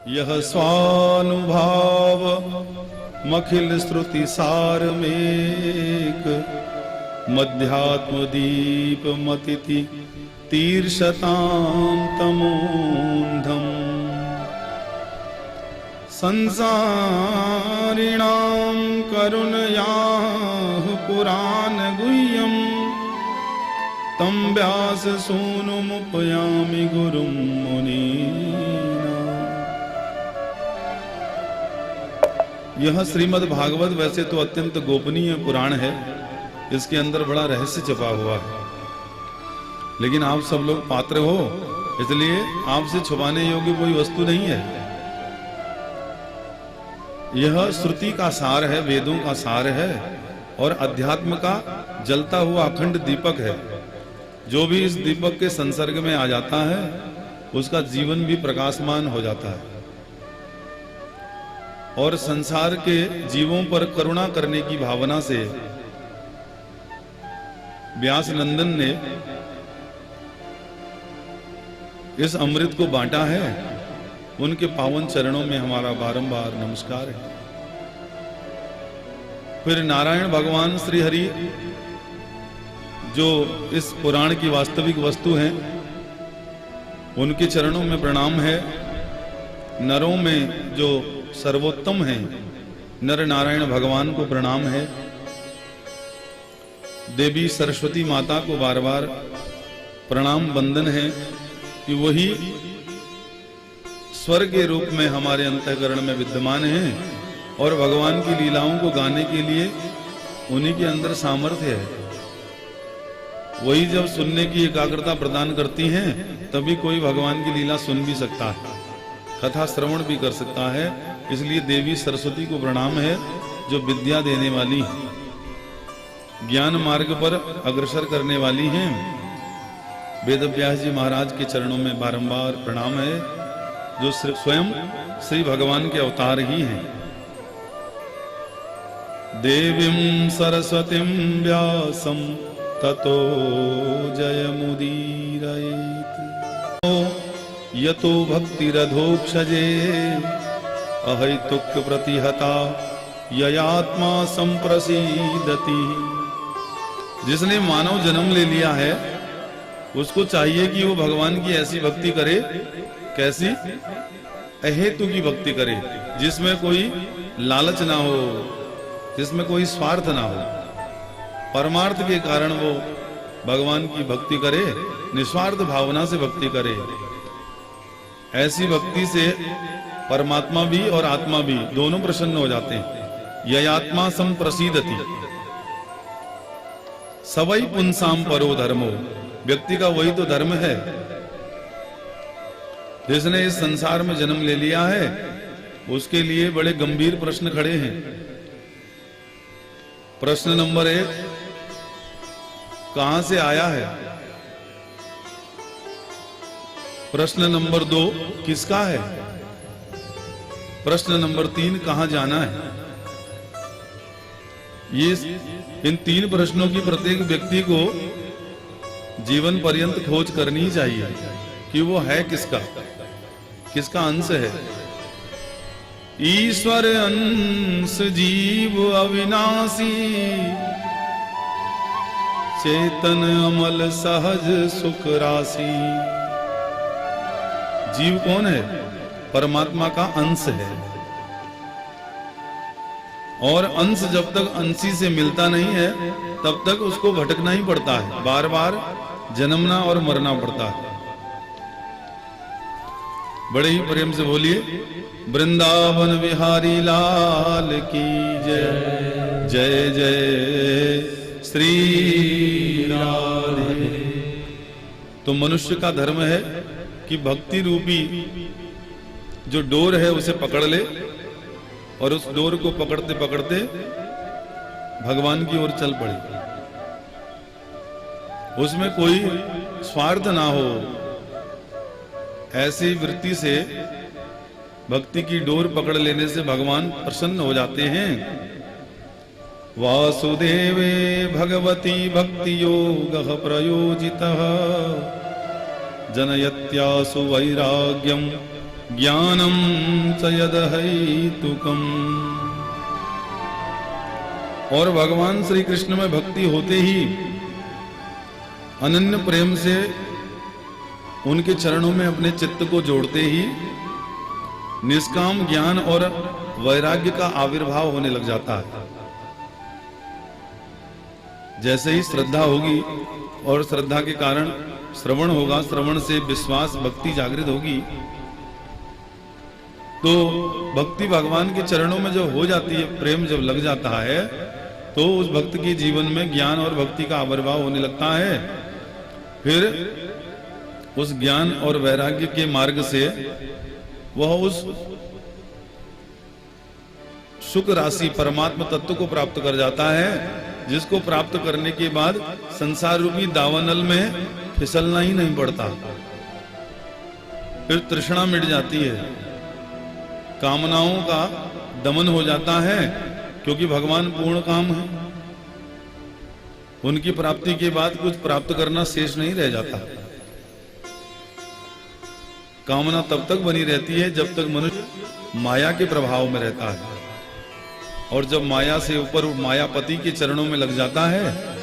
यह स्वानुभाव मखिल श्रुति सारमेक मध्यात्म दीप मतिथि तीर्षतान्तमोन्धम् संसारिणां करुणयाः पुराण गुह्यम् तं व्यास सूनुमुपयामि गुरुं मुनीना। यह श्रीमद् भागवत वैसे तो अत्यंत गोपनीय पुराण है, इसके अंदर बड़ा रहस्य छुपा हुआ है, लेकिन आप सब लोग पात्र हो इसलिए आपसे छुपाने योग्य कोई वस्तु नहीं है। यह श्रुति का सार है, वेदों का सार है और अध्यात्म का जलता हुआ अखंड दीपक है। जो भी इस दीपक के संसर्ग में आ जाता है उसका जीवन भी प्रकाशमान हो जाता है और संसार के जीवों पर करुणा करने की भावना से व्यास नंदन ने इस अमृत को बांटा है। उनके पावन चरणों में हमारा बारंबार नमस्कार है। फिर नारायण भगवान श्री हरि जो इस पुराण की वास्तविक वस्तु हैं, उनके चरणों में प्रणाम है। नरों में जो सर्वोत्तम हैं, नर नारायण भगवान को प्रणाम है। देवी सरस्वती माता को बार बार प्रणाम वंदन है कि वही स्वर्ग के रूप में हमारे अंतःकरण में विद्यमान हैं और भगवान की लीलाओं को गाने के लिए उन्हीं के अंदर सामर्थ्य है। वही जब सुनने की एकाग्रता प्रदान करती हैं तभी कोई भगवान की लीला सुन भी सकता है, कथा श्रवण भी कर सकता है। इसलिए देवी सरस्वती को प्रणाम है जो विद्या देने वाली, ज्ञान मार्ग पर अग्रसर करने वाली हैं। वेदव्यास जी महाराज के चरणों में बारंबार प्रणाम है जो स्वयं श्री भगवान के अवतार ही हैं। देवीं सरस्वतीं व्यासं ततो जयमुदीरयेत् यतो भक्तिरधोक्षजे अहैतुक प्रतिहता ययात्मा संप्रसीदति। जिसने मानव जन्म ले लिया है उसको चाहिए कि वो भगवान की ऐसी भक्ति करे, कैसी? अहेतु की भक्ति करे, जिसमें कोई लालच ना हो, जिसमें कोई स्वार्थ ना हो। परमार्थ के कारण वो भगवान की भक्ति करे, निस्वार्थ भावना से भक्ति करे। ऐसी भक्ति से परमात्मा भी और आत्मा भी दोनों प्रसन्न हो जाते हैं। ययात्मा संप्रसीदति सवै पुंसाम परो धर्मो। व्यक्ति का वही तो धर्म है। जिसने इस संसार में जन्म ले लिया है उसके लिए बड़े गंभीर प्रश्न खड़े हैं। प्रश्न नंबर 1, कहां से आया है? प्रश्न नंबर 2, किसका है? प्रश्न नंबर 3, कहां जाना है? ये इन 3 प्रश्नों की प्रत्येक व्यक्ति को जीवन पर्यंत खोज करनी चाहिए कि वो है किसका, किसका अंश है। ईश्वर अंश जीव अविनाशी चेतन अमल सहज सुख राशि। जीव कौन है? परमात्मा का अंश है और अंश जब तक अंशी से मिलता नहीं है तब तक उसको भटकना ही पड़ता है, बार बार जन्मना और मरना पड़ता है। बड़े ही प्रेम से बोलिए, वृंदावन विहारी लाल की जय। जय जय श्री राधे। तो मनुष्य का धर्म है कि भक्ति रूपी जो डोर है उसे पकड़ ले और उस डोर को पकड़ते पकड़ते भगवान की ओर चल पड़े। उसमें कोई स्वार्थ ना हो, ऐसी वृत्ति से भक्ति की डोर पकड़ लेने से भगवान प्रसन्न हो जाते हैं। वासुदेवे भगवती भक्ति योगः प्रयोजितः जनयत्यासु वैराग्यम ज्ञानम च यदहैतुकम्। और भगवान श्री कृष्ण में भक्ति होते ही अनन्य प्रेम से उनके चरणों में अपने चित्त को जोड़ते ही निष्काम ज्ञान और वैराग्य का आविर्भाव होने लग जाता है। जैसे ही श्रद्धा होगी और श्रद्धा के कारण श्रवण होगा, श्रवण से विश्वास भक्ति जागृत होगी, तो भक्ति भगवान के चरणों में जब हो जाती है, प्रेम जब लग जाता है, तो उस भक्त के जीवन में ज्ञान और भक्ति का आविर्भाव होने लगता है। फिर उस ज्ञान और वैराग्य के मार्ग से वह उस सुख राशि परमात्मा तत्व को प्राप्त कर जाता है, जिसको प्राप्त करने के बाद संसार रूपी दावानल में फिसलना ही नहीं पड़ता। फिर तृष्णा मिट जाती है, कामनाओं का दमन हो जाता है, क्योंकि भगवान पूर्ण काम है। उनकी प्राप्ति के बाद कुछ प्राप्त करना शेष नहीं रह जाता। कामना तब तक बनी रहती है जब तक मनुष्य माया के प्रभाव में रहता है, और जब माया से ऊपर मायापति के चरणों में लग जाता है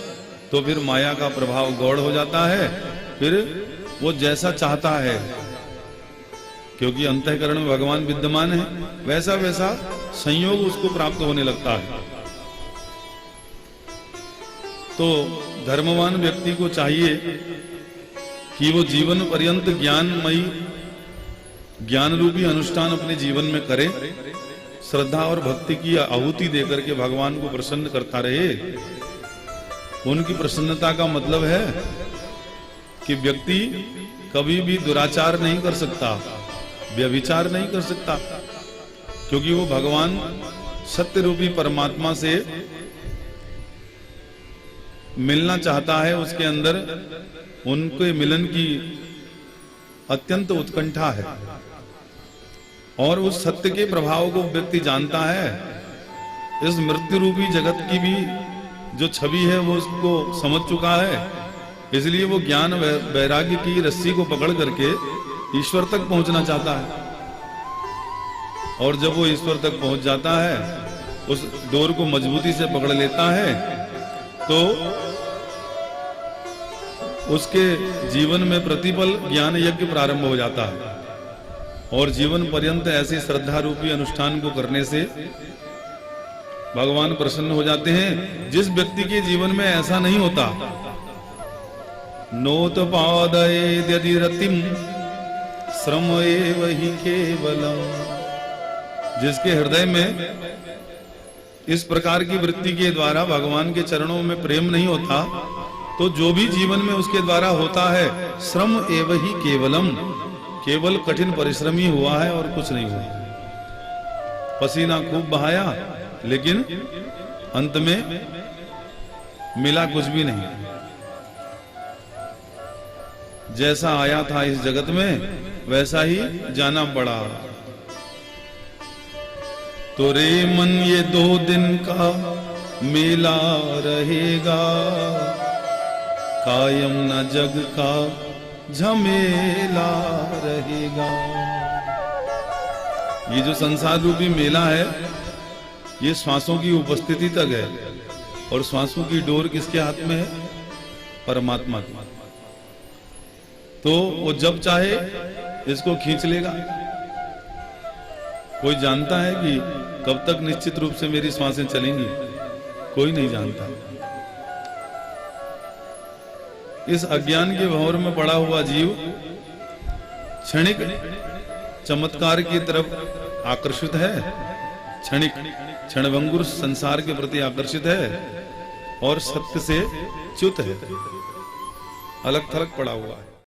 तो फिर माया का प्रभाव गौड़ हो जाता है। फिर वो जैसा चाहता है, क्योंकि अंतःकरण में भगवान विद्यमान है, वैसा वैसा संयोग उसको प्राप्त होने लगता है। तो धर्मवान व्यक्ति को चाहिए कि वो जीवन पर्यंत ज्ञानमयी ज्ञान रूपी अनुष्ठान अपने जीवन में करे, श्रद्धा और भक्ति की आहुति देकर के भगवान को प्रसन्न करता रहे। उनकी प्रसन्नता का मतलब है कि व्यक्ति कभी भी दुराचार नहीं कर सकता, व्यभिचार नहीं कर सकता, क्योंकि वो भगवान सत्य रूपी परमात्मा से मिलना चाहता है। उसके अंदर उनके मिलन की अत्यंत उत्कंठा है, और उस सत्य के प्रभाव को व्यक्ति जानता है। इस मृत्यु रूपी जगत की भी जो छवि है वो उसको समझ चुका है, इसलिए वो ज्ञान वैराग्य की रस्सी को पकड़ करके ईश्वर तक पहुंचना चाहता है। और जब वो ईश्वर तक पहुंच जाता है, उस डोर को मजबूती से पकड़ लेता है, तो उसके जीवन में प्रतिपल ज्ञान यज्ञ प्रारंभ हो जाता है। और जीवन पर्यंत ऐसे श्रद्धा रूपी अनुष्ठान को करने से भगवान प्रसन्न हो जाते हैं। जिस व्यक्ति के जीवन में ऐसा नहीं होता, नोत्पादयेद् यदि रतिम श्रम एव हि केवलम, जिसके हृदय में इस प्रकार की वृत्ति के द्वारा भगवान के चरणों में प्रेम नहीं होता, तो जो भी जीवन में उसके द्वारा होता है श्रम एव हि केवलम, केवल कठिन परिश्रम ही हुआ है और कुछ नहीं हुआ। पसीना खूब बहाया, लेकिन अंत में मिला कुछ भी नहीं। जैसा आया था इस जगत में वैसा ही जाना पड़ा। तो रे मन ये 2 दिन का मेला रहेगा, कायम न जग का झमेला रहेगा। ये जो संसार रूपी मेला है, ये श्वासों की उपस्थिति तक है, और श्वासों की डोर किसके हाथ में है? परमात्मा की। तो वो जब चाहे इसको खींच लेगा। कोई जानता है कि कब तक निश्चित रूप से मेरी श्वासें चलेंगी? कोई नहीं जानता। इस अज्ञान के भंवर में पड़ा हुआ जीव क्षणिक चमत्कार की तरफ आकर्षित है, क्षणिक क्षणभंगुर संसार के प्रति आकर्षित है, और सत्य से च्युत है, अलग थलग पड़ा हुआ है।